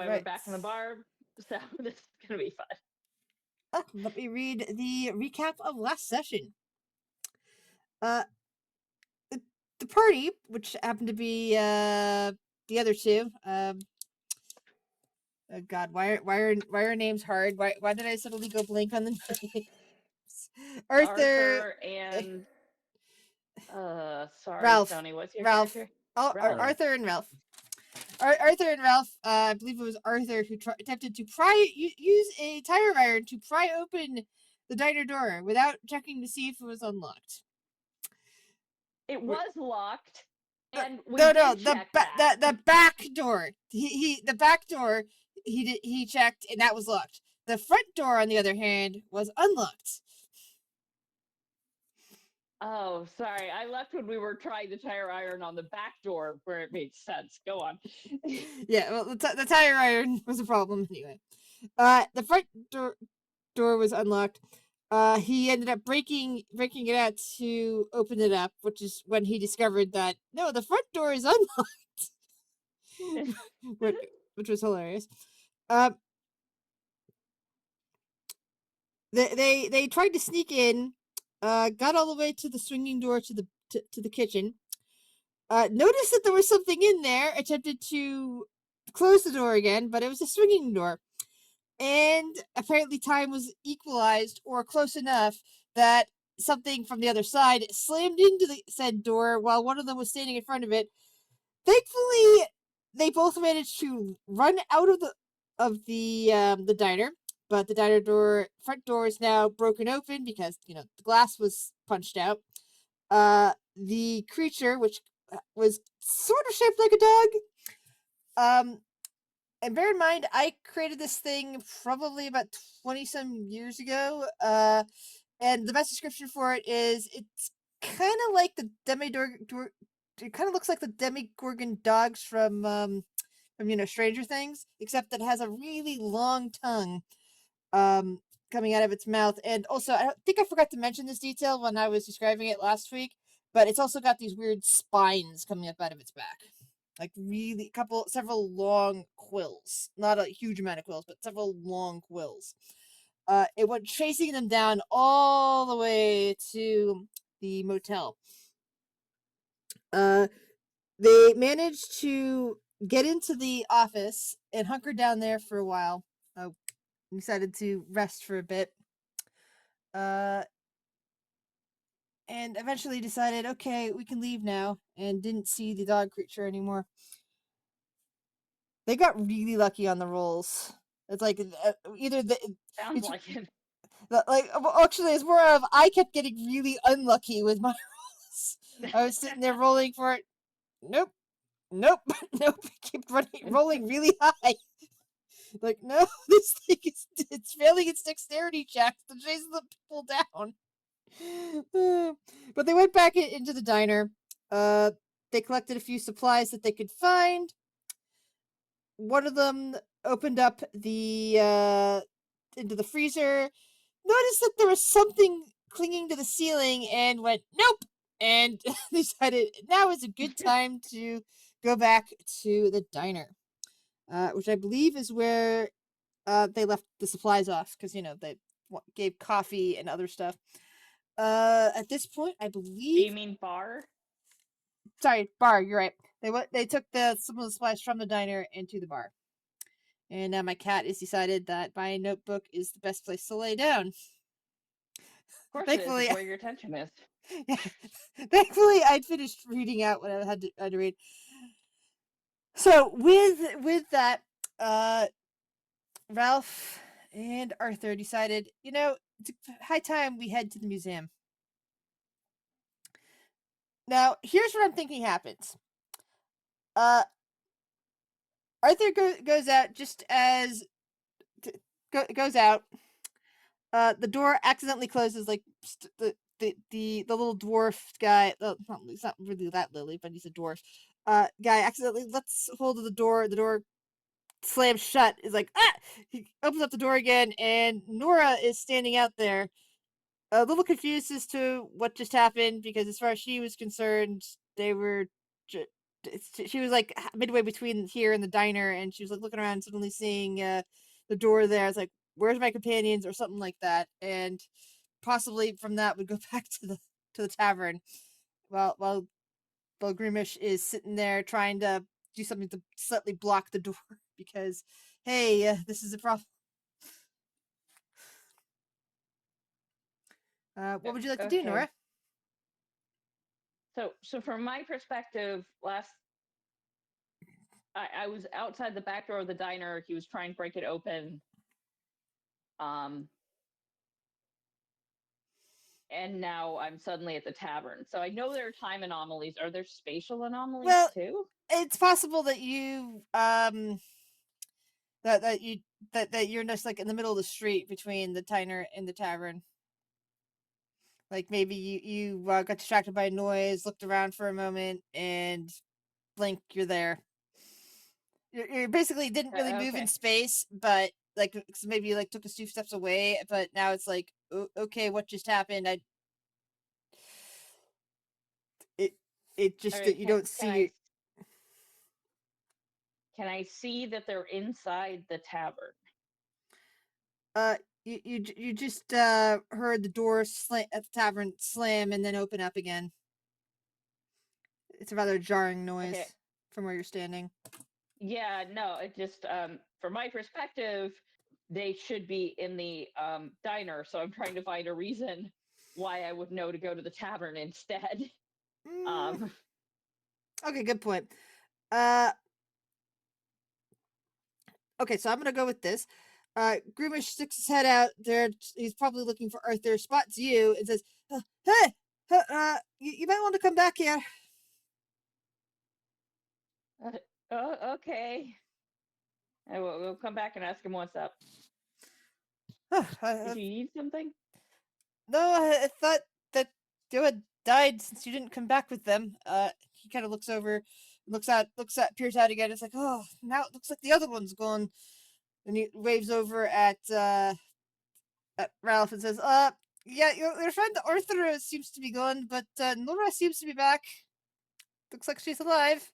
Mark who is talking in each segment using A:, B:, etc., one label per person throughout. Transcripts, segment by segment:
A: we're
B: Right.
A: back in the bar, so this is gonna be fun.
B: Let me read the recap of last session. Uh, the, the party, which happened to be the other two. Oh God, why are names hard? Why did I suddenly go blank on the names? Arthur,
A: Arthur and sorry,
B: Ralph,
A: Tony, what's your
B: Ralph.
A: character?
B: Oh,
A: Ralph.
B: Arthur and Ralph. Arthur and Ralph. I believe it was Arthur who attempted to use a tire iron to pry open the diner door without checking to see if it was unlocked.
A: It was locked, and we
B: No,
A: did check that.
B: the back door. The back door. He checked and that was locked. The front door, on the other hand, was unlocked.
A: Oh, sorry. I left when we were trying the tire iron on the back door where it made sense. Go on.
B: Yeah, well, the tire iron was a problem anyway. The front door was unlocked. He ended up breaking it out to open it up, which is when he discovered that no, the front door is unlocked, which was hilarious. Uh, they tried to sneak in, got all the way to the swinging door to the kitchen. Noticed that there was something in there. Attempted to close the door again, but it was a swinging door. And apparently time was equalized or close enough that something from the other side slammed into the said door while one of them was standing in front of it. Thankfully, they both managed to run out of the diner, but the diner front door is now broken open because the glass was punched out. The creature, which was sort of shaped like a dog, um, and bear in mind, I created this thing probably about 20 some years ago. And the best description for it is it's kind of like the it kind of looks like the Demigorgon dogs from Stranger Things, except that it has a really long tongue coming out of its mouth. And also, I think I forgot to mention this detail when I was describing it last week, but it's also got these weird spines coming up out of its back. Like really, several long quills. Not a huge amount of quills, but several long quills. It went chasing them down all the way to the motel. Uh, they managed to get into the office and hunker down there for a while. Decided to rest for a bit. Uh, and eventually decided, okay, we can leave now, and didn't see the dog creature anymore. They got really lucky on the rolls. It's like either
A: Sounds like it.
B: Actually, it's more of I kept getting really unlucky with my rolls. I was sitting there rolling for it. Nope, nope, nope. Keep rolling really high. Like no, this thing it's failing its dexterity checks to chase the people down. But they went back into the diner. They collected a few supplies that they could find. One of them opened up the into the freezer, noticed that there was something clinging to the ceiling, and went nope, and decided now is a good time to go back to the diner, which I believe is where they left the supplies off because they gave coffee and other stuff. At this point, I
A: Do
B: believe.
A: you mean bar?
B: Sorry, bar. You're right. They took some of the supplies from the diner into the bar. And now my cat has decided that my notebook is the best place to lay down.
A: Of course it is.
B: Thankfully,
A: It's where your attention is.
B: thankfully, I'd finished reading out what I had to read. So with that, Ralph and Arthur decided, it's high time we head to the museum. Now, here's what I'm thinking happens. Arthur goes out just as goes out. The door accidentally closes, like the little dwarf guy. He's not really that lily, but he's a dwarf. Guy accidentally lets hold of the door. The door slams shut. Is like He opens up the door again, and Nora is standing out there, a little confused as to what just happened because, as far as she was concerned, they were she was like midway between here and the diner, and she was like looking around, suddenly seeing the door there. It's like, where's my companions, or something like that, and possibly from that would go back to the tavern, while Grimish is sitting there trying to do something to slightly block the door because, hey, this is a problem. What would you like to do,
A: Okay.
B: Nora?
A: So from my perspective, I was outside the back door of the diner. He was trying to break it open. Um, and now I'm suddenly at the tavern. So I know there are time anomalies. Are there spatial anomalies
B: Well,
A: too?
B: it's possible that you that you that you're just like in the middle of the street between the diner and the tavern. Like maybe you got distracted by a noise, looked around for a moment, and blink, you're there. You basically didn't really move in
A: Okay.
B: space, but like maybe you like took a few steps away, but now it's like, okay, what just happened? It it
A: All
B: just that
A: right.
B: you don't see.
A: Can I see that they're inside the tavern?
B: Uh, you just heard the door at the tavern slam and then open up again. It's a rather jarring
A: Okay.
B: noise from where you're standing.
A: Yeah. No. It just from my perspective, they should be in the diner. So I'm trying to find a reason why I would know to go to the tavern instead.
B: Mm,
A: Um,
B: okay, good point. Uh, okay, so I'm gonna go with this. Groomish sticks his head out there. He's probably looking for Arthur. Spots you and says, "Hey, you might want to come back here."
A: oh, okay. We'll come back and ask him what's up. Did you need something?
B: No, I thought that you had died since you didn't come back with them. He kind of looks over, peers out again. It's like, oh, now it looks like the other one's gone. And he waves over at Ralph and says, yeah, your friend Arthur seems to be gone, but Nora seems to be back. Looks like she's alive."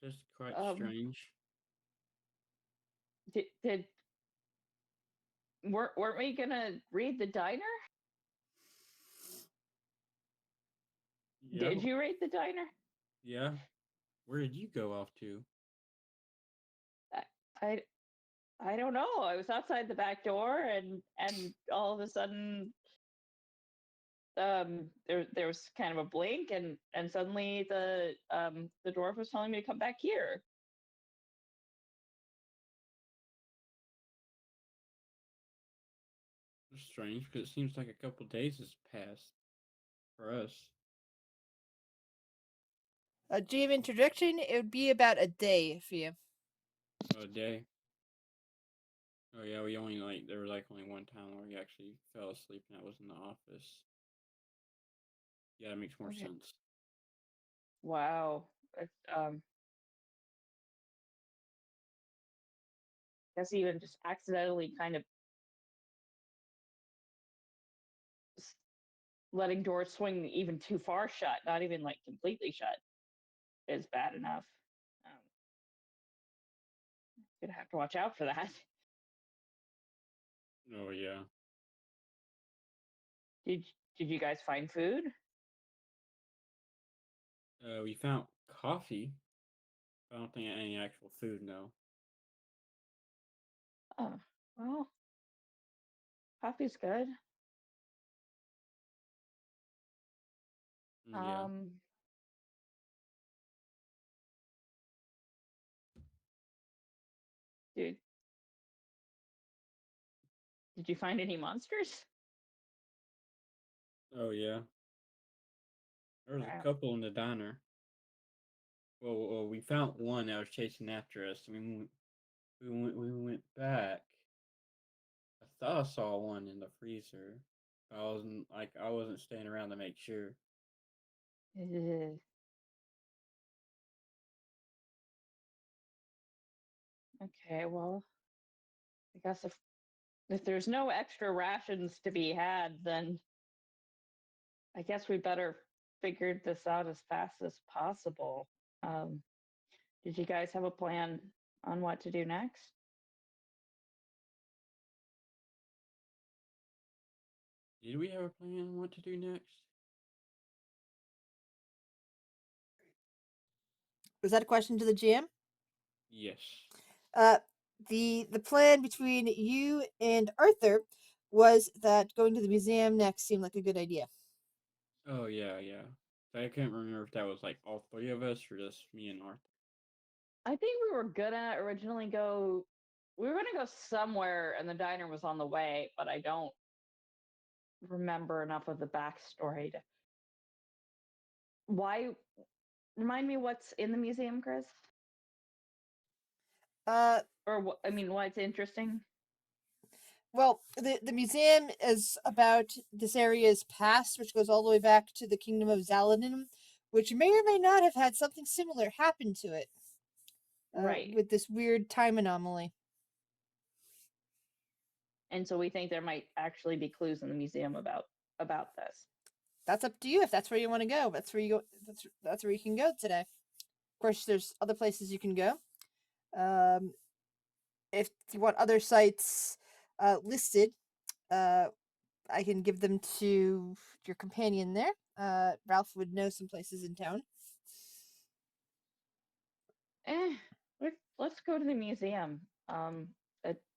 C: Just quite
A: Um,
C: strange.
A: did weren't we gonna read the diner?
C: Yeah,
A: Did you read the diner?
C: yeah. Where did you go off to?
A: I, I I don't know. I was outside the back door, and all of a sudden, there was kind of a blink, and suddenly the dwarf was telling me to come back here.
C: It's strange because it seems like a couple days has passed for us.
B: A dream introduction, it would be about a day for you.
C: A day. Oh yeah, we only there was like only one time where we actually fell asleep, and that was in the office. Yeah, it makes more
A: Okay.
C: sense.
A: Wow. It's, guess even just accidentally kind of letting doors swing even too far shut, not even like completely shut, is bad enough. Um, gonna have to watch out for that.
C: Oh yeah.
A: Did did you guys find food?
C: We found coffee. I don't think any actual food. No.
A: Oh, well, coffee's good.
C: Yeah.
A: Um, did did you find any monsters?
C: Oh yeah. There was a
A: Wow.
C: couple in the diner. Well, we found one that was chasing after us. We went back. I thought I saw one in the freezer. I wasn't staying around to make sure.
A: Okay, well, I guess if there's no extra rations to be had, then I guess we better figure this out as fast as possible. Um, did you guys have a plan on what to do next?
C: Did we have a plan on what to do next?
B: Was that a question to the GM?
C: Yes.
B: Uh, the plan between you and Arthur was that going to the museum next seemed like a good idea.
C: Oh yeah, yeah. I couldn't remember if that was like all three of us or just me and Arthur.
A: I think we were gonna originally go. We were gonna go somewhere, and the diner was on the way, but I don't remember enough of the backstory to. Why? Remind me what's in the museum, Chris,
B: Uh,
A: or what? I mean, why it's interesting.
B: well, the museum is about this area's past, which goes all the way back to the kingdom of Zaladin, which may or may not have had something similar happen to it.
A: Right.
B: With this weird time anomaly.
A: And so we think there might actually be clues in the museum about this.
B: That's up to you if that's where you want to go. That's where you go. That's where you can go today. Of course, there's other places you can go. If you want other sites listed, I can give them to your companion there. Ralph would know some places in town.
A: Eh, let's go to the museum.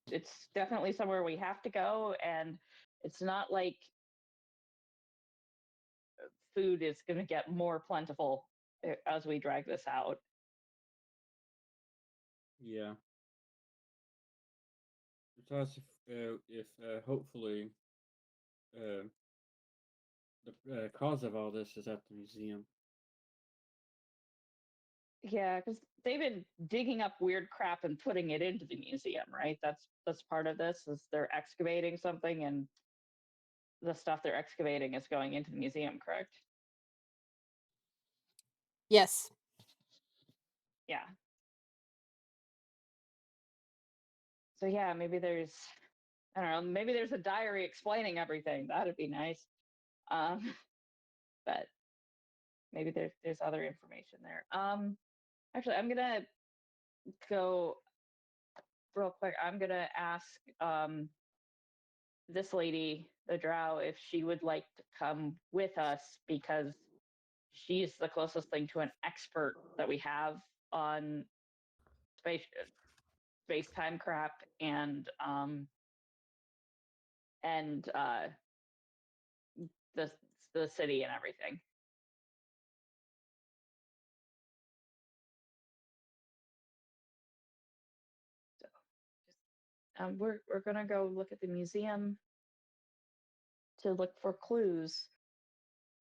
A: It's definitely somewhere we have to go, and it's not like food is going to get more plentiful as we drag this out.
C: Yeah. Besides, if hopefully the cause of all this is at the museum.
A: Yeah, because they've been digging up weird crap and putting it into the museum, right? That's part of this. Is they're excavating something, and the stuff they're excavating is going into the museum, correct?
B: Yes.
A: Yeah. So yeah, maybe there's I don't know, maybe there's a diary explaining everything. That'd be nice. Um, but maybe there's other information there. Actually, I'm gonna go real quick. I'm gonna ask this lady, the drow, if she would like to come with us because she's the closest thing to an expert that we have on space space time crap and the the city and everything. So we're gonna go look at the museum to look for clues.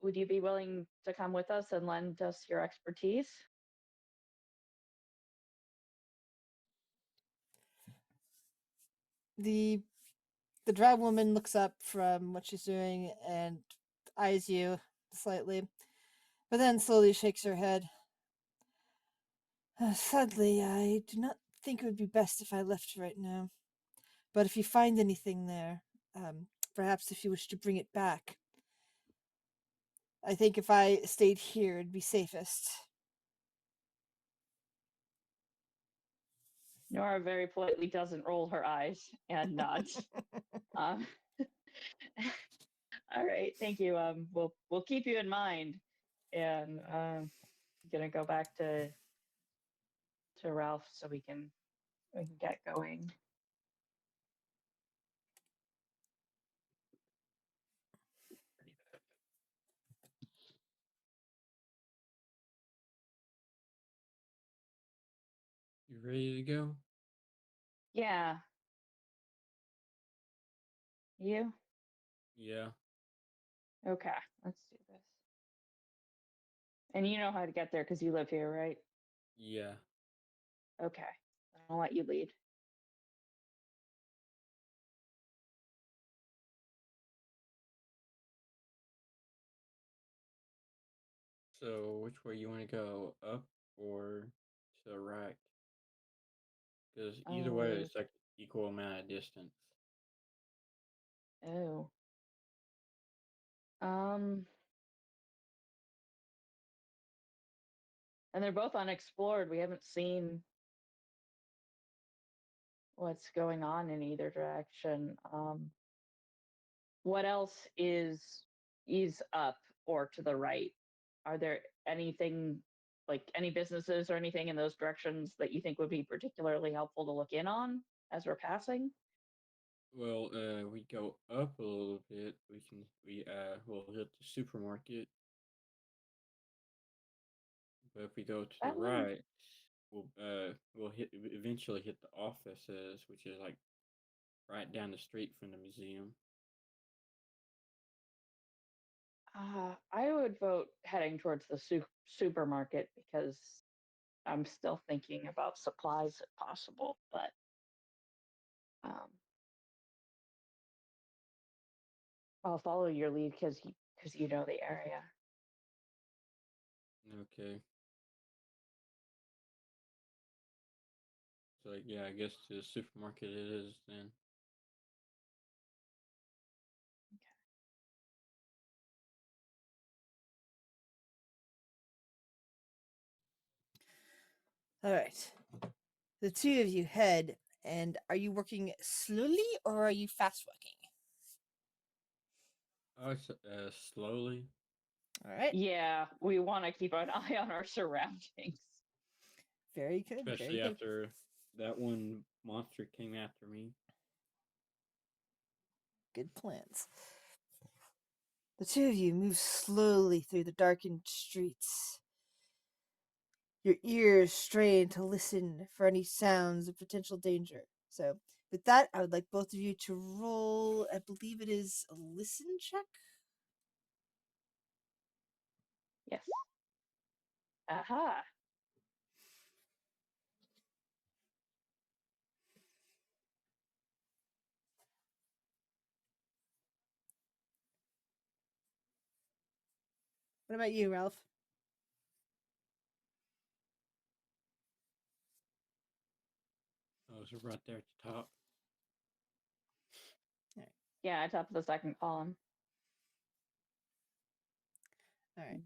A: Would you be willing to come with us and lend us your expertise?
B: The the drow woman looks up from what she's doing and eyes you slightly, but then slowly shakes her head. Sadly, I do not think it would be best if I left right now. But if you find anything there, perhaps if you wish to bring it back, I think if I stayed here, it'd be safest.
A: Nora very politely doesn't roll her eyes and nods. um, all right, thank you. We'll keep you in mind, and gonna go back to Ralph so we can get going.
C: You ready to go?
A: Yeah, you
C: Yeah.
A: okay? Let's do this. And you know how to get there because you live here, right?
C: Yeah.
A: Okay, I'll let you lead.
C: So which way you want to go? Up or to the right? Because either way,
A: Oh,
C: it's like equal amount of distance.
A: oh. Um, And they're both unexplored. We haven't seen what's going on in either direction. What else is up or to the right? Are there anything like any businesses or anything in those directions that you think would be particularly helpful to look in on as we're passing?
C: Well, we go up a little bit. We'll hit the supermarket. But if we go to the
A: Oh,
C: right, we'll eventually hit the offices, which is like right down the street from the museum.
A: I would vote heading towards the supermarket because I'm still thinking about supplies if possible, but um, I'll follow your lead because you know the area.
C: Okay. So yeah, I guess to the supermarket it is then.
B: All right. The two of you head, and are you working slowly or are you fast walking?
C: Oh, it's slowly.
B: All right.
A: Yeah, we want to keep an eye on our surroundings.
B: Very good. Very
C: Especially
B: good.
C: after that one monster came after me.
B: Good plans. The two of you move slowly through the darkened streets. Your ears strain to listen for any sounds of potential danger. So, with that, I would like both of you to roll, I believe it is a listen check.
A: Yes. Aha.
B: What about you, Ralph?
C: Oh, so right there at the top.
A: Yeah, top of the second column.
B: All right.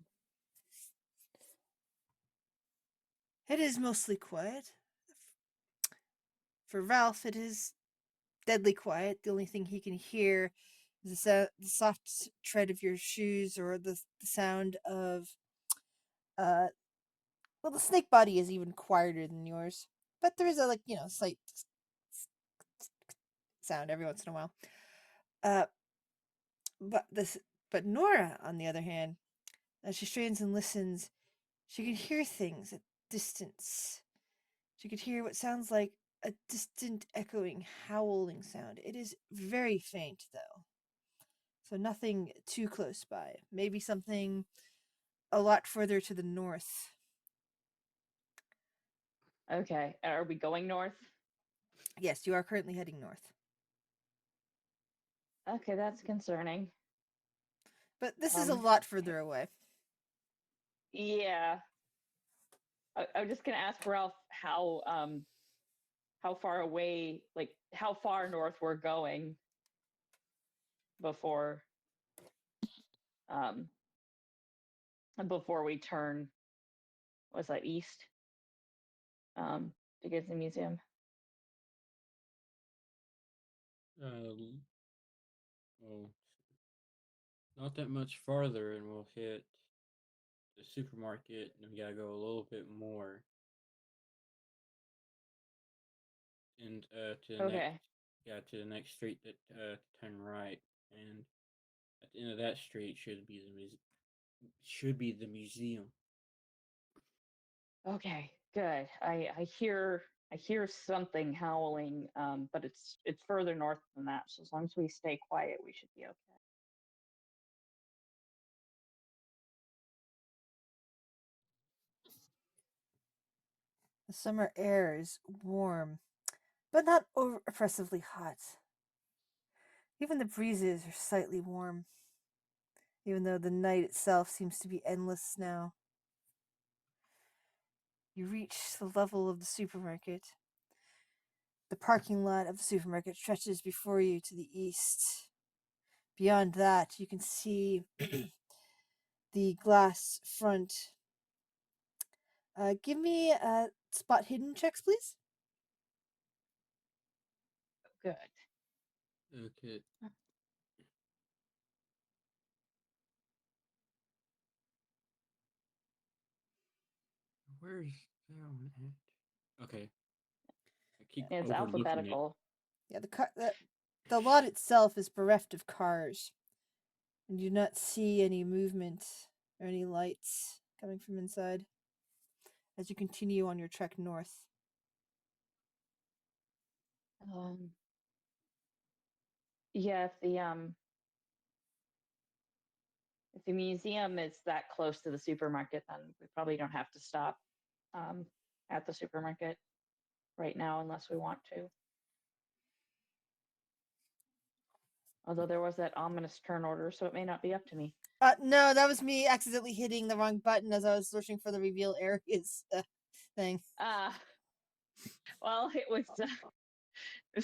B: It is mostly quiet. For Ralph, it is deadly quiet. The only thing he can hear is the soft tread of your shoes or the sound of uh well, the snake body is even quieter than yours, but there is a slight sound every once in a while. Uh, but this but Nora, on the other hand, as she strains and listens, she can hear things at distance. She could hear what sounds like a distant echoing howling sound. It is very faint though. So nothing too close by. Maybe something a lot further to the north.
A: Okay. Are we going north?
B: Yes, you are currently heading north.
A: Okay, that's concerning.
B: But this is a lot further away.
A: Yeah. I'm just gonna ask Ralph how far away, like how far north we're going before um before we turn. Was that east? To get to the museum.
C: Well, not that much farther, and we'll hit the supermarket, and we gotta go a little bit more, and
A: Okay.
C: to the next street that turn right, and at the end of that street should be the museum.
A: Okay. Good. I hear something howling, but it's further north than that. So as long as we stay quiet, we should be okay.
B: The summer air is warm, but not oppressively hot. Even the breezes are slightly warm, even though the night itself seems to be endless now. You reach the level of the supermarket. The parking lot of the supermarket stretches before you to the east. Beyond that, you can see the glass front Give me spot hidden checks, please.
A: Good.
C: Okay. Where's that one at? Okay. I keep
A: It's
C: overlooking it.
A: alphabetical.
B: Yeah, the lot itself is bereft of cars. And you do not see any movement or any lights coming from inside as you continue on your trek north.
A: Yeah, if the museum is that close to the supermarket, then we probably don't have to stop at the supermarket right now unless we want to. Although there was that ominous turn order, so it may not be up to me.
B: No, that was me accidentally hitting the wrong button as I was searching for the reveal areas thing.
A: Well, it was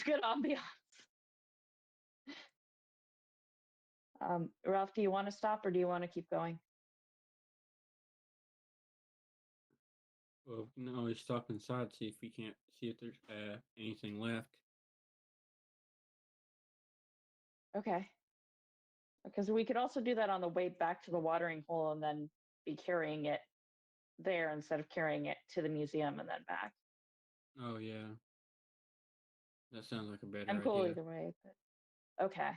A: good ambiance. Ralph, do you want to stop or do you want to keep going?
C: Well, we can always stop inside, see if we can't see if there's anything left.
A: Okay. Because we could also do that on the way back to the watering hole and then be carrying it there instead of carrying it to the museum and then back.
C: Oh yeah. That sounds like a better
A: I'm cool
C: idea.
A: either way, but okay.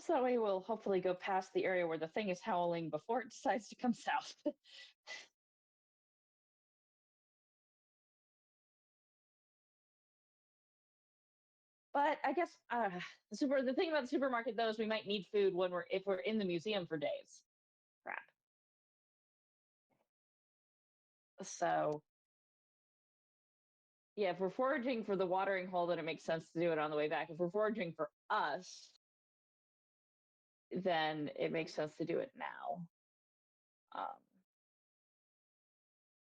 A: So that way we'll hopefully go past the area where the thing is howling before it decides to come south. But I guess the thing about the supermarket though is we might need food if we're in the museum for days. Crap. So yeah, if we're foraging for the watering hole, then it makes sense to do it on the way back. If we're foraging for us, then it makes sense to do it now.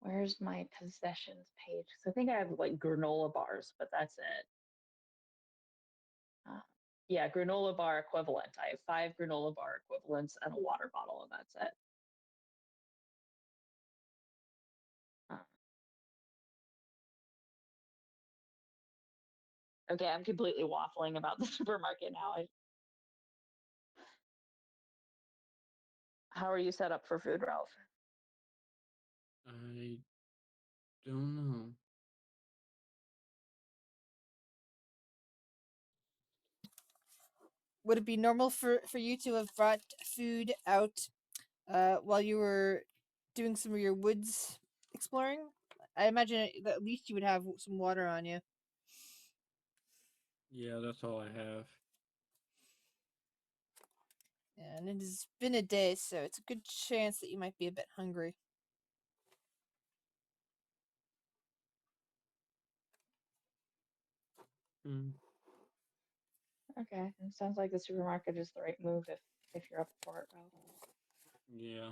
A: Where's my possessions page? So I think I have like granola bars, but that's it. Yeah, granola bar equivalent. I have 5 granola bar equivalents and a water bottle, and that's it. Okay, I'm completely waffling about the supermarket now. How are you set up for food, Ralph?
C: I don't know.
B: Would it be normal for you to have brought food out while you were doing some of your woods exploring? I imagine that at least you would have some water on you.
C: Yeah, that's all I have.
B: And it has been a day, so it's a good chance that you might be a bit hungry.
A: Okay, it sounds like the supermarket is the right move if you're up for it, Ralph.
C: Yeah.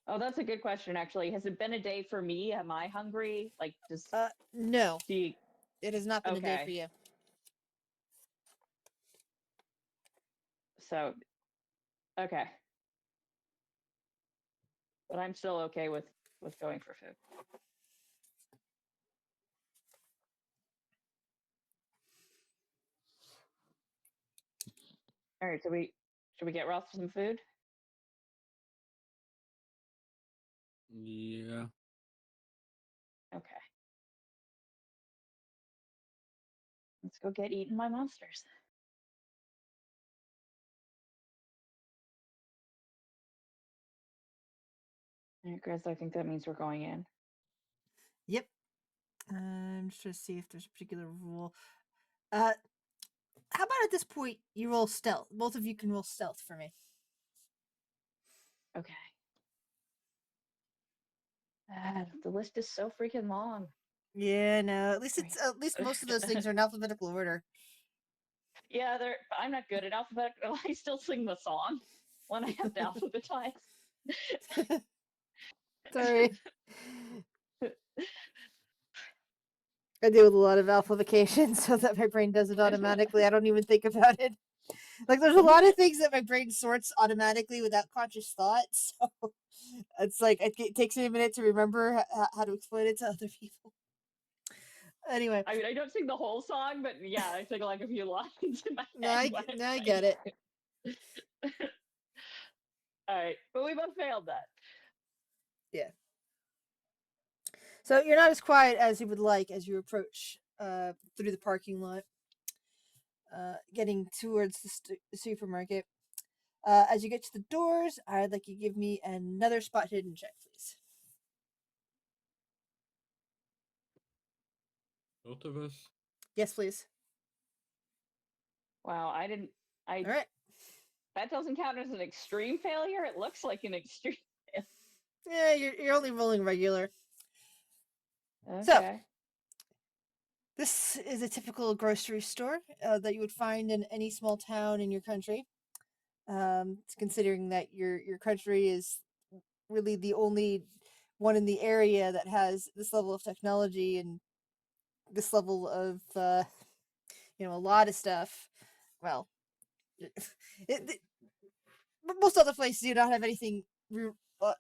A: Oh, that's a good question, actually. Has it been a day for me? Am I hungry? Like,
B: No.
A: it
B: has not been a day for you.
A: So, okay. But I'm still okay with going for food. All right, so should we get Ralph some food?
C: Yeah.
A: Okay. Let's go get eaten by monsters. All right, Chris, I think that means we're going in.
B: Yep. I'm just trying to see if there's a particular rule. How about at this point you roll stealth? Both of you can roll stealth for me.
A: Okay. The list is so freaking long.
B: Yeah, no. At least most of those things are in alphabetical order.
A: Yeah, I'm not good at alphabetical. I still sing the song when I have to alphabetize.
B: Sorry. I deal with a lot of alphabecation, so that my brain does it automatically. I don't even think about it. Like there's a lot of things that my brain sorts automatically without conscious thought. So it's like it takes me a minute to remember how to explain it to other people. Anyway,
A: I mean, I don't sing the whole song, but yeah, I sing like a few lines in my
B: now
A: head
B: I,
A: when I'm
B: now I
A: saying
B: get it.
A: it. All right, but we both failed that.
B: Yeah. So you're not as quiet as you would like as you approach through the parking lot, getting towards the supermarket. As you get to the doors, I'd like you to give me another spot hidden check, please.
C: Both of us?
B: Yes, please.
A: Wow, I didn't. I
B: All right.
A: That doesn't count as an extreme failure. It looks like an extreme failure.
B: Yeah, you're only rolling regular. So
A: Okay.
B: this is a typical grocery store that you would find in any small town in your country. Considering that your country is really the only one in the area that has this level of technology and this level of a lot of stuff. Well, it, most other places do not have anything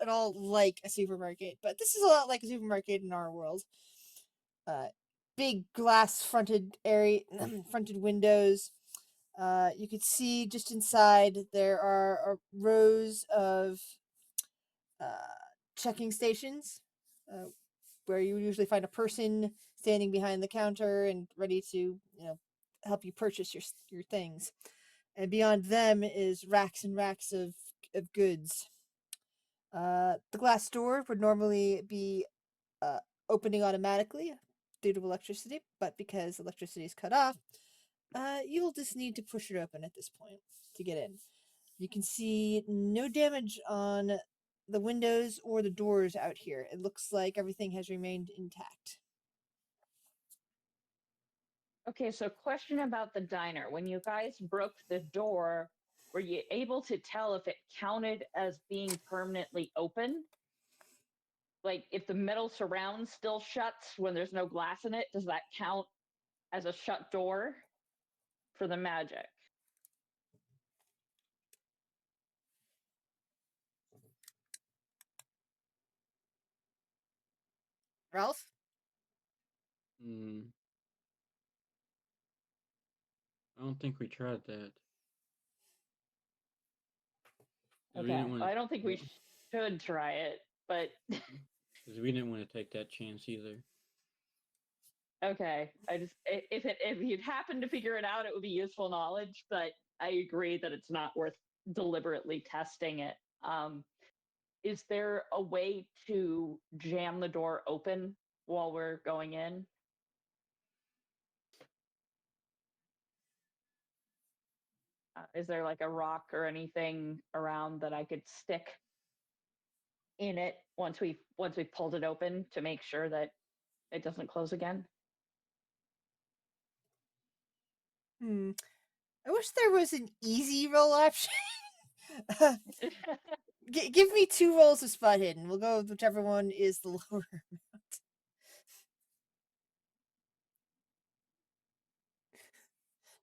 B: at all like a supermarket, but this is a lot like a supermarket in our world. Uh, Big glass fronted area, fronted windows. You could see just inside there are rows of checking stations uh, where you usually find a person standing behind the counter and ready to help you purchase your things. And beyond them is racks and racks of goods. The glass door would normally be uh, opening automatically due to electricity, but because electricity is cut off, you'll just need to push it open at this point to get in. You can see no damage on the windows or the doors out here. It looks like everything has remained intact.
A: Okay, so question about the diner. When you guys broke the door, were you able to tell if it counted as being permanently open? Like if the metal surround still shuts when there's no glass in it, does that count as a shut door for the magic?
B: Ralph?
C: Hmm. I don't think we tried that. 'Cause we
A: Okay.
C: didn't
A: Well,
C: want
A: I don't think we should try it, but
C: because we didn't want to take that chance either.
A: okay. If you'd happen to figure it out, it would be useful knowledge. But I agree that it's not worth deliberately testing it. Is there a way to jam the door open while we're going in? Is there like a rock or anything around that I could stick in it once we pulled it open to make sure that it doesn't close again?
B: I wish there was an easy roll option. Give me 2 rolls of spot hidden. We'll go with whichever one is the lower amount.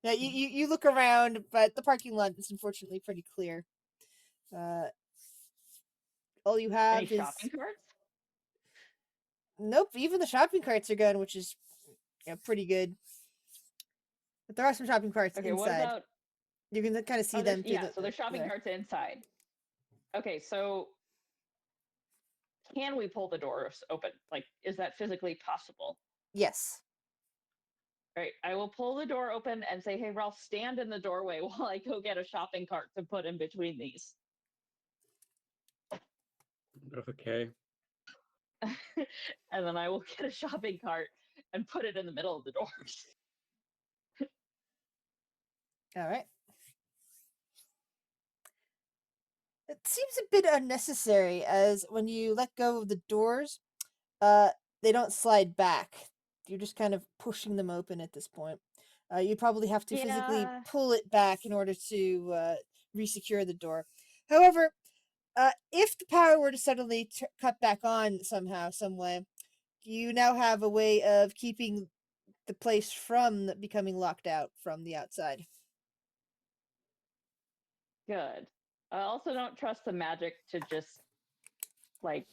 B: Yeah, you look around, but the parking lot is unfortunately pretty clear. All you
A: Any
B: have is
A: shopping carts?
B: nope. Even the shopping carts are gone, which is pretty good. But there are some shopping carts
A: Okay, what
B: inside.
A: about
B: You can kind of see
A: other?
B: them through
A: Yeah, so there's shopping
B: there.
A: carts inside. Okay, so can we pull the doors open? Like, is that physically possible?
B: Yes.
A: All right, I will pull the door open and say, "Hey, Ralph, stand in the doorway while I go get a shopping cart to put in between these."
C: Okay.
A: And then I will get a shopping cart and put it in the middle of the doors.
B: All right. It seems a bit unnecessary, as when you let go of the doors, uh, they don't slide back. You're just kind of pushing them open at this point. You probably have to physically
A: Yeah.
B: pull it back in order to resecure the door. However, if the power were to suddenly cut back on somehow, some way, you now have a way of keeping the place from becoming locked out from the outside.
A: Good. I also don't trust the magic to just like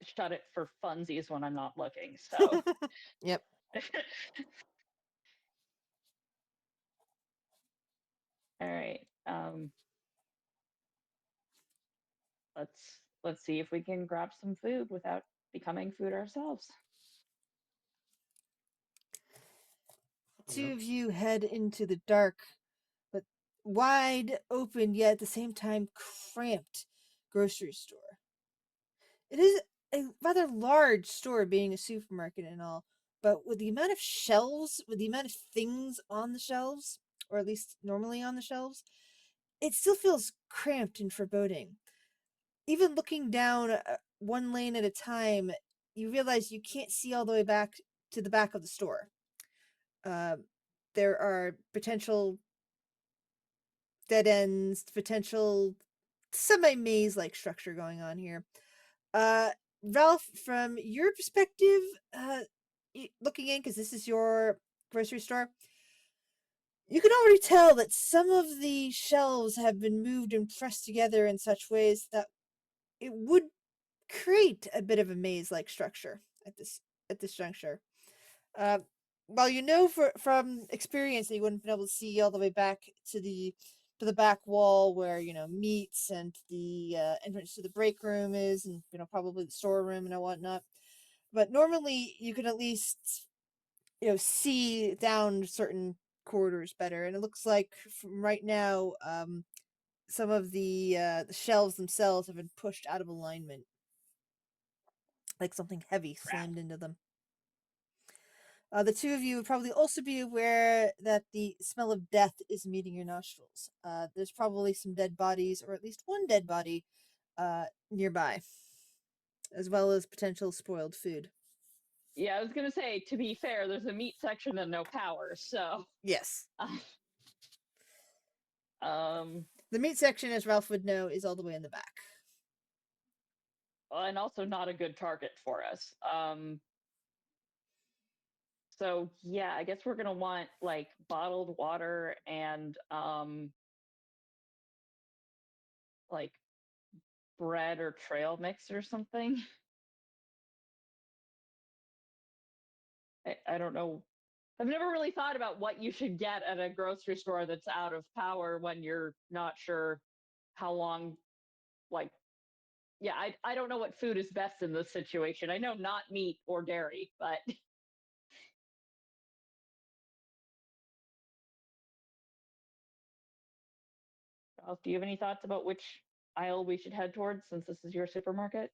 A: shut it for funsies when I'm not looking. So.
B: Yep.
A: All right. Let's see if we can grab some food without becoming food ourselves.
B: Two
C: Yep.
B: of you head into the dark, but wide open yet at the same time cramped grocery store. It is a rather large store, being a supermarket and all, but with the amount of shelves, with the amount of things on the shelves, or at least normally on the shelves, it still feels cramped and foreboding. Even looking down one lane at a time, you realize you can't see all the way back to the back of the store. Uh, there are potential dead ends, potential semi maze like structure going on here. Uh, Ralph, from your perspective, uh, looking in, because this is your grocery store, you can already tell that some of the shelves have been moved and pressed together in such ways that it would create a bit of a maze-like structure at this juncture. Uh, while you know from experience that you wouldn't have been able to see all the way back to the back wall where meats and the entrance to the break room is, and probably the storeroom and whatnot. But normally you can at least see down certain corridors better, and it looks like from right now some of the shelves themselves have been pushed out of alignment, like something heavy
A: Crap.
B: slammed into them. The two of you would probably also be aware that the smell of death is meeting your nostrils. There's probably some dead bodies, or at least one dead body, nearby, as well as potential spoiled food.
A: Yeah, I was gonna say. To be fair, there's a meat section and no power, so.
B: Yes.
A: Um.
B: The meat section, as Ralph would know, is all the way in the back.
A: And also not a good target for us. So yeah, I guess we're gonna want like bottled water and like bread or trail mix or something. I don't know. I've never really thought about what you should get at a grocery store that's out of power when you're not sure how long. Like, yeah, I don't know what food is best in this situation. I know not meat or dairy, but. Do you have any thoughts about which aisle we should head towards since this is your supermarket?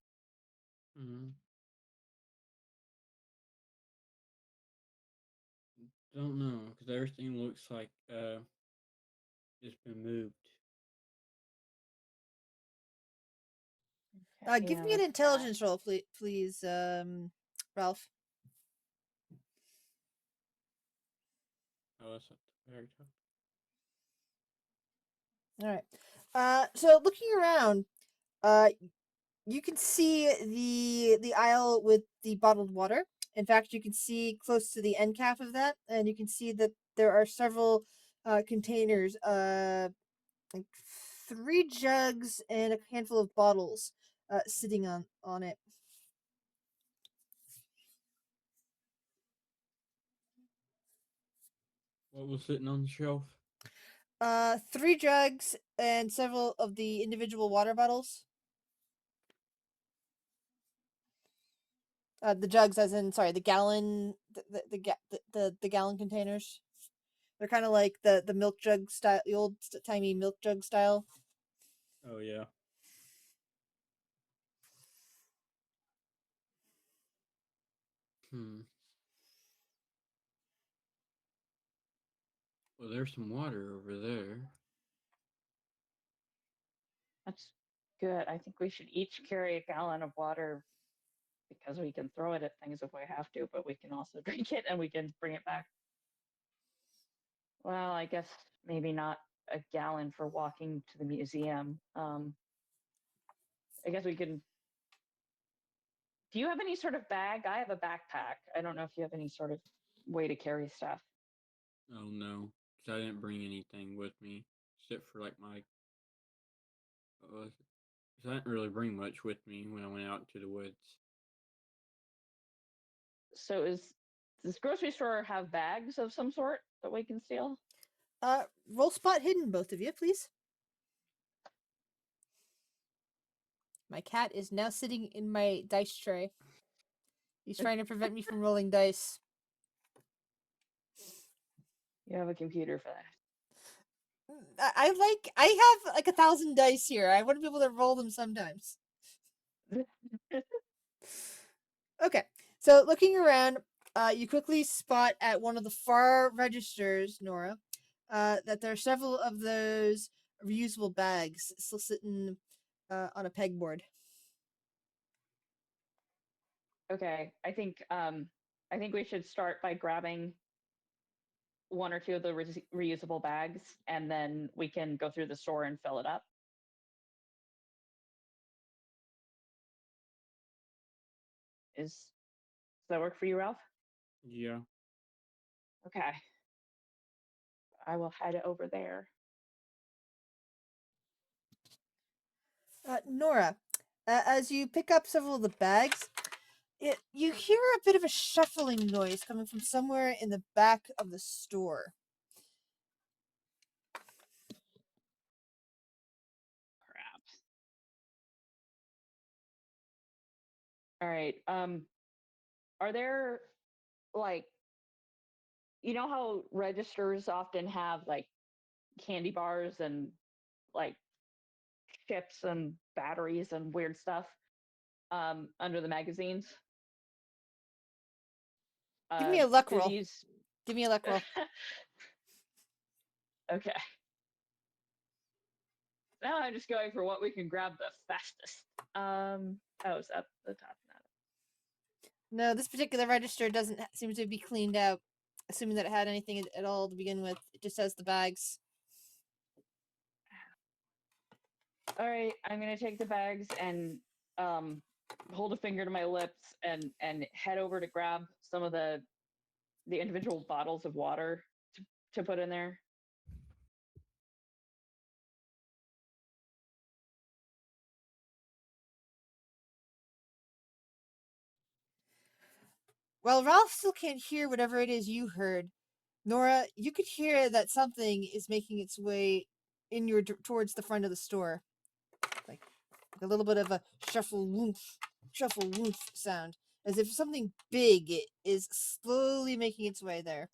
C: Mm-hmm. Don't know because everything looks like it's been moved.
B: Give
A: Yeah,
B: me an
A: that's bad.
B: intelligence roll, please, Ralph.
C: Oh, that's at the very top.
B: All right. So looking around, uh, you can see the aisle with the bottled water. In fact, you can see close to the end cap of that, and you can see that there are several containers, like 3 jugs and a handful of bottles, sitting on it.
C: What was sitting on the shelf?
B: 3 jugs and several of the individual water bottles. The jugs, as in, sorry, the gallon, the gallon containers. They're kind of like the milk jug style, the old timey milk jug style.
C: Oh yeah. Hmm. Well, there's some water over there.
A: That's good. I think we should each carry a gallon of water because we can throw it at things if we have to, but we can also drink it and we can bring it back. Well, I guess maybe not a gallon for walking to the museum. I guess we can. Do you have any sort of bag? I have a backpack. I don't know if you have any sort of way to carry stuff.
C: Oh no, because I didn't bring anything with me except for like my was it? 'Cause I didn't really bring much with me when I went out to the woods.
A: So does this grocery store have bags of some sort that we can steal?
B: Roll spot hidden, both of you, please. My cat is now sitting in my dice tray. He's trying to prevent me from rolling dice.
A: You have a computer for that.
B: I have like 1,000 dice here. I want to be able to roll them sometimes. Okay, so looking around, you quickly spot at one of the far registers, Nora, that there are several of those reusable bags still sitting on a pegboard.
A: Okay, I think we should start by grabbing one or two of the reusable bags, and then we can go through the store and fill it up. Does that work for you, Ralph?
C: Yeah.
A: Okay. I will head over there.
B: Nora, as you pick up several of the bags, you hear a bit of a shuffling noise coming from somewhere in the back of the store.
A: Crap. All right. Are there like you know how registers often have like candy bars and like chips and batteries and weird stuff under the magazines?
B: Give me a luck
A: Do
B: roll.
A: these
B: Give me a luck roll.
A: Okay. Now I'm just going for what we can grab the fastest. Oh, is that the top now?
B: No, this particular register doesn't seem to be cleaned out. Assuming that it had anything at all to begin with, it just has the bags.
A: All right, I'm gonna take the bags and hold a finger to my lips and head over to grab some of the individual bottles of water to put in there.
B: Well, Ralph still can't hear whatever it is you heard. Nora, you could hear that something is making its way in your towards the front of the store, like a little bit of a shuffle woof sound, as if something big is slowly making its way there.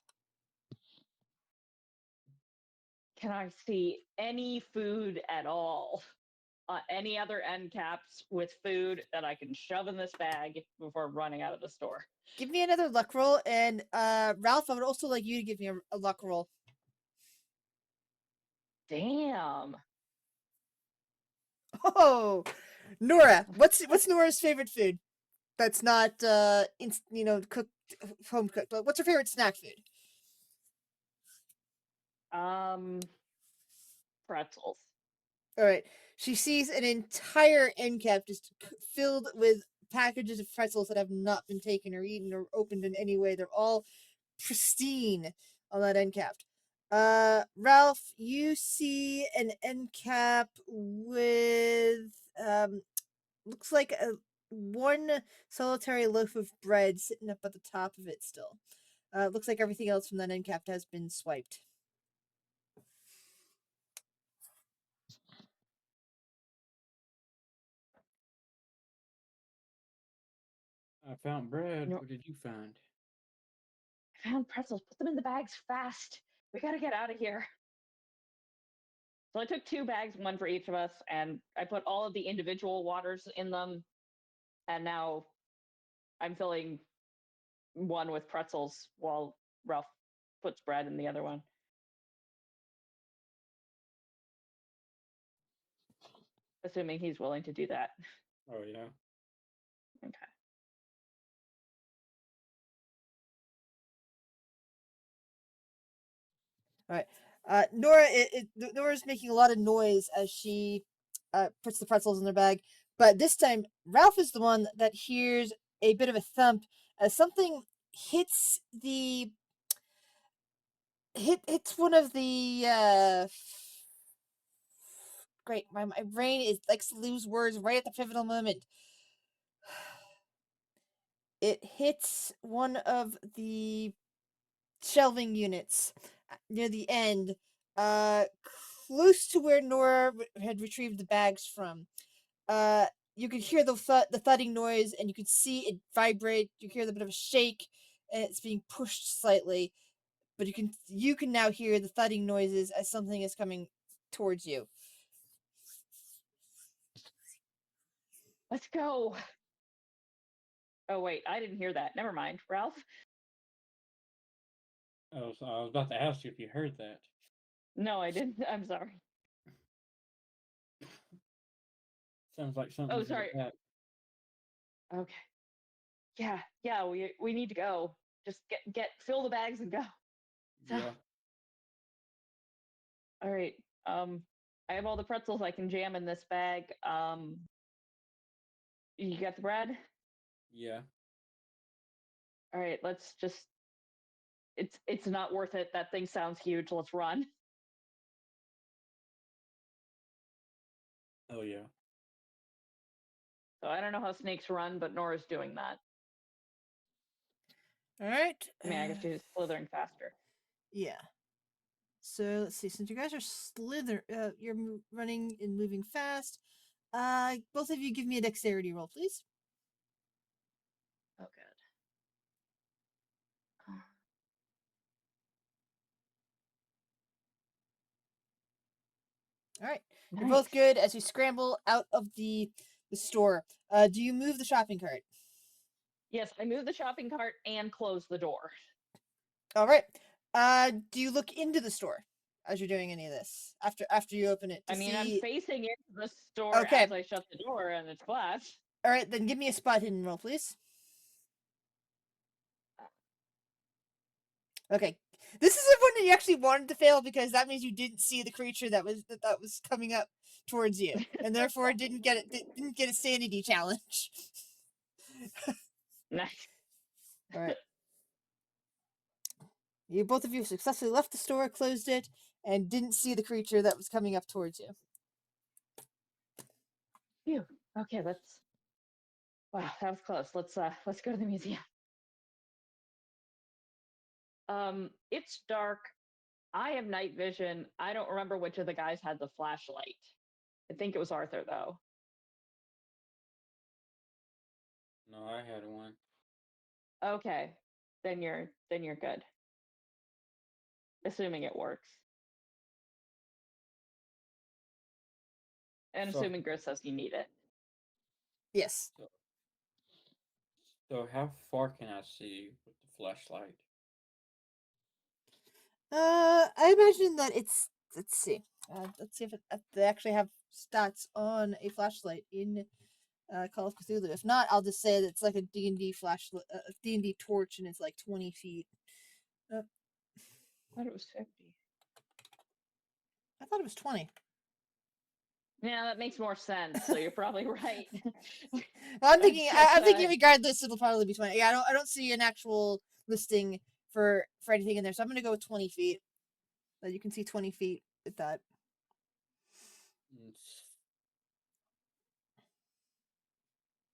A: Can I see any food at all? Any other end caps with food that I can shove in this bag before running out of the store?
B: Give me another luck roll, and Ralph, I would also like you to give me a luck roll.
A: Damn.
B: Oh, Nora, what's Nora's favorite food? That's not cooked, home cooked. What's her favorite snack food?
A: Um, Pretzels.
B: All right. She sees an entire end cap just filled with packages of pretzels that have not been taken or eaten or opened in any way. They're all pristine on that end cap. Ralph, you see an end cap with looks like a one solitary loaf of bread sitting up at the top of it still. Looks like everything else from that end cap has been swiped.
C: I found bread.
A: No,
C: What did you find?
A: I found pretzels. Put them in the bags fast. We gotta get out of here. So I took two bags, one for each of us, and I put all of the individual waters in them. And now I'm filling one with pretzels while Ralph puts bread in the other one. Assuming he's willing to do that.
C: Oh yeah.
A: Okay.
B: All right. Nora's making a lot of noise as she puts the pretzels in their bag. But this time, Ralph is the one that hears a bit of a thump as something hits hits one of the great. My brain is likes to lose words right at the pivotal moment. It hits one of the shelving units near the end, uh, close to where Nora had retrieved the bags from. You could hear the thudding noise, and you could see it vibrate. You hear the bit of a shake, and it's being pushed slightly. But you can now hear the thudding noises as something is coming towards you.
A: Let's go. Oh wait, I didn't hear that. Never mind. Ralph?
C: I was about to ask you if you heard that.
A: No, I didn't. I'm sorry.
C: Sounds like something
A: Oh,
C: in the
A: sorry.
C: back.
A: Okay. Yeah, we need to go. Just fill the bags and go. So,
C: Yeah.
A: all right. I have all the pretzels I can jam in this bag. You got the bread?
C: Yeah.
A: All right, let's just it's not worth it. That thing sounds huge. Let's run.
C: Oh yeah.
A: So I don't know how snakes run, but Nora's doing that.
B: All right.
A: I mean, I guess she's slithering faster.
B: Yeah. So let's see. Since you guys are you're running and moving fast. Both of you give me a dexterity roll, please.
A: Oh, good.
B: All right.
A: Nice.
B: You're both good as you scramble out of the store. Do you move the shopping cart?
A: Yes, I moved the shopping cart and closed the door.
B: All right. Do you look into the store as you're doing any of this after you open it to
A: I mean,
B: see?
A: I'm facing into the store
B: Okay.
A: as I shut the door, and it's glass.
B: All right, then give me a spot hidden roll, please. Okay. This is the one that you actually wanted to fail because that means you didn't see the creature that was coming up towards you, and therefore didn't get a sanity challenge.
A: Nice.
B: All right. Both of you successfully left the store, closed it, and didn't see the creature that was coming up towards you.
A: Phew. Okay, wow, that was close. Let's go to the museum. It's dark. I have night vision. I don't remember which of the guys had the flashlight. I think it was Arthur though.
C: No, I had one.
A: Okay. Then you're good. Assuming it works. And
C: So,
A: assuming Gris says you need it.
B: Yes.
C: so how far can I see with the flashlight?
B: I imagine that it's. Let's see. Let's see if they actually have stats on a flashlight in Call of Cthulhu. If not, I'll just say that it's like a D&D flashlight, D&D torch, and it's like 20 feet.
A: I thought it was 50.
B: I thought it was 20.
A: Yeah, that makes more sense. So you're probably right.
B: I'm thinking. I'm thinking
A: Just,
B: regardless, it'll probably be 20. Yeah, I don't see an actual listing for anything in there, so I'm gonna go with 20 feet. You can see 20 feet with that.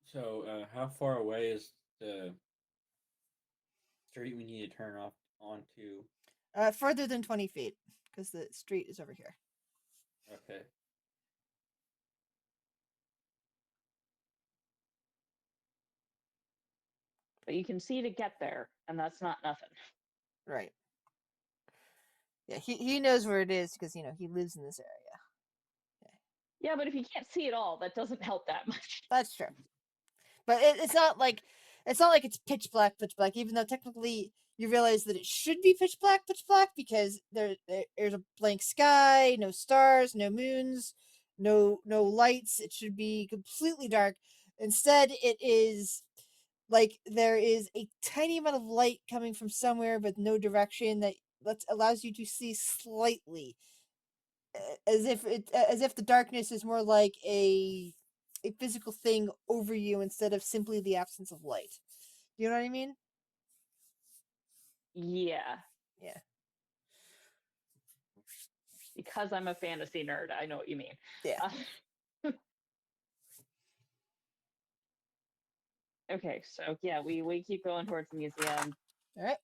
C: So, how far away is the street we need to turn off onto?
B: Further than 20 feet, because the street is over here.
C: Okay.
A: but you can see to get there, and that's not nothing.
B: Right. Yeah, he knows where it is because he lives in this area.
A: Yeah, but if you can't see at all, that doesn't help that much.
B: That's true. But it's not like it's pitch black, even though technically you realize that it should be pitch black, because there's a blank sky, no stars, no moons, no lights. It should be completely dark. Instead, it is like there is a tiny amount of light coming from somewhere, but no direction that allows you to see slightly, as if the darkness is more like a physical thing over you instead of simply the absence of light. You know what I mean?
A: Yeah.
B: Yeah.
A: Because I'm a fantasy nerd, I know what you mean.
B: Yeah.
A: Okay, so yeah, we keep going towards the museum.
B: All right.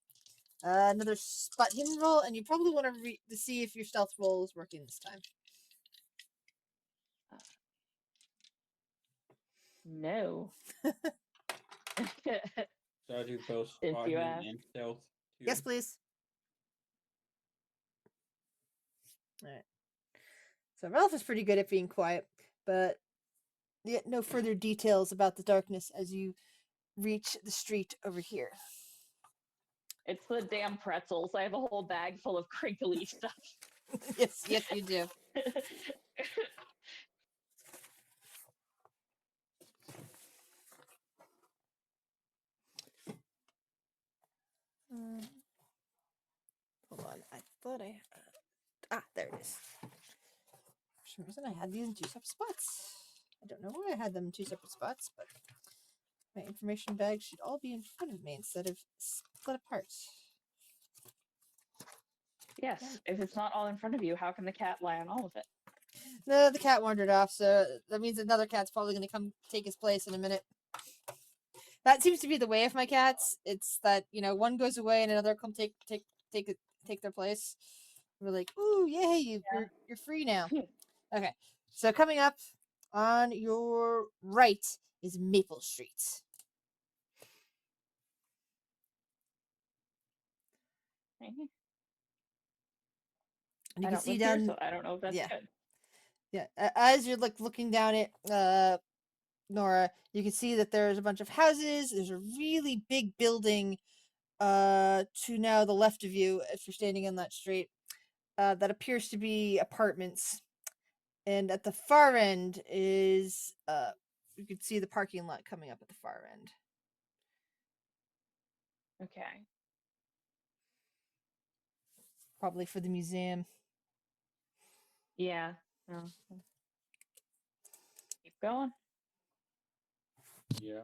B: Another spot hidden roll, and you probably want to see if your stealth roll is working this time.
A: No.
C: So I do both
A: If
C: spot
A: you
C: hidden
A: ask.
C: and stealth too.
B: Yes, please. All right. So Ralph is pretty good at being quiet, but yet no further details about the darkness as you reach the street over here.
A: It's the damn pretzels. I have a whole bag full of crinkly stuff.
B: Yes, you do. Hold on, I thought there it is. For some reason, I had these in 2 separate spots. I don't know why I had them in 2 separate spots, but my information bags should all be in front of me instead of split apart.
A: Yes, if it's not all in front of you, how can the cat lie on all of it?
B: No, the cat wandered off, so that means another cat's probably going to come take his place in a minute. That seems to be the way of my cats. It's that, one goes away and another come take their place. We're like, ooh, yay, you're free now. Okay, so coming up on your right is Maple Street. And you
A: I
B: can
A: don't
B: see
A: live
B: down,
A: here, so I don't know if that's good.
B: Yeah, as you're looking down it, Nora, you can see that there's a bunch of houses. There's a really big building to now the left of you if you're standing on that street that appears to be apartments. And at the far end is you can see the parking lot coming up at the far end.
A: Okay.
B: Probably for the museum.
A: Yeah. No. Keep going.
C: Yeah.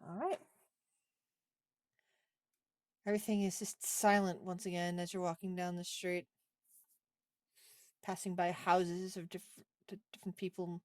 B: All right. Everything is just silent once again as you're walking down the street, passing by houses of different people